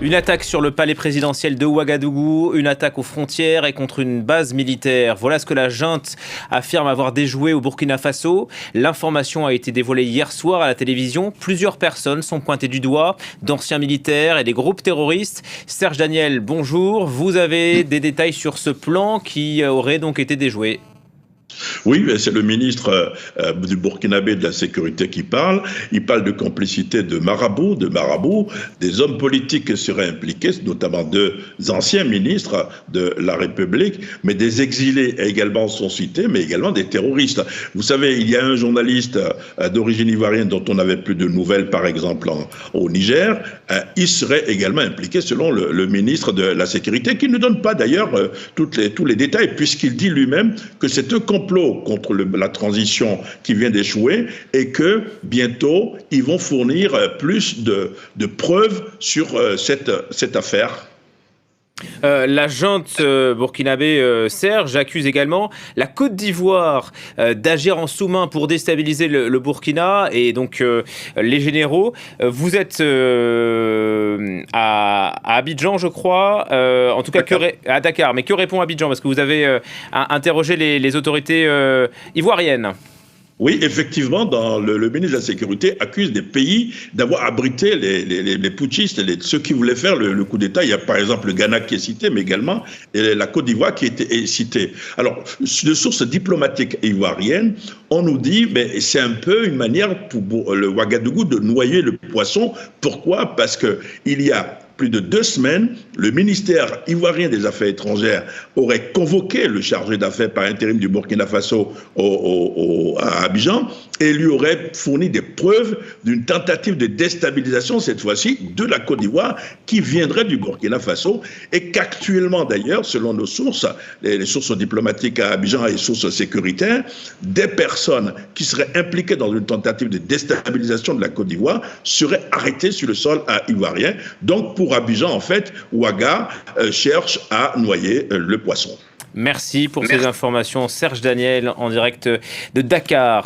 Une attaque sur le palais présidentiel de Ouagadougou, une attaque aux frontières et contre une base militaire. Voilà ce que la junte affirme avoir déjoué au Burkina Faso. L'information a été dévoilée hier soir à la télévision. Plusieurs personnes sont pointées du doigt, d'anciens militaires et des groupes terroristes. Serge Daniel, bonjour. Vous avez des détails sur ce plan qui aurait donc été déjoué? Oui, c'est le ministre du Burkinabé de la Sécurité qui parle. Il parle de complicité de marabouts, des hommes politiques qui seraient impliqués, notamment deux anciens ministres de la République, mais des exilés également sont cités, mais également des terroristes. Vous savez, il y a un journaliste d'origine ivoirienne dont on n'avait plus de nouvelles, par exemple au Niger. Il serait également impliqué selon le ministre de la Sécurité, qui ne donne pas d'ailleurs tous les détails, puisqu'il dit lui-même que c'est un complot contre la transition qui vient d'échouer et que bientôt ils vont fournir plus de preuves sur cette affaire. La junte burkinabé Serge accuse également la Côte d'Ivoire d'agir en sous-main pour déstabiliser le Burkina et donc les généraux. Vous êtes à Abidjan, je crois, en tout cas à Dakar. Mais que répond Abidjan? Parce que vous avez interrogé les autorités ivoiriennes. Oui, effectivement, le ministre de la Sécurité accuse des pays d'avoir abrité les putschistes, ceux qui voulaient faire le coup d'État. Il y a par exemple le Ghana qui est cité, mais également la Côte d'Ivoire qui est citée. Alors, de sources diplomatiques ivoiriennes, on nous dit que c'est un peu une manière pour le Ouagadougou de noyer le poisson. Pourquoi? Parce qu'il y a plus de 2 semaines, le ministère ivoirien des Affaires étrangères aurait convoqué le chargé d'affaires par intérim du Burkina Faso à Abidjan et lui aurait fourni des preuves d'une tentative de déstabilisation, cette fois-ci, de la Côte d'Ivoire qui viendrait du Burkina Faso et qu'actuellement, d'ailleurs, selon nos sources, les sources diplomatiques à Abidjan et les sources sécuritaires, des personnes qui seraient impliquées dans une tentative de déstabilisation de la Côte d'Ivoire seraient arrêtées sur le sol ivoirien. Donc, pour Abidjan, en fait, Ouaga cherche à noyer le poisson. Merci pour ces informations. Serge Daniel, en direct de Dakar.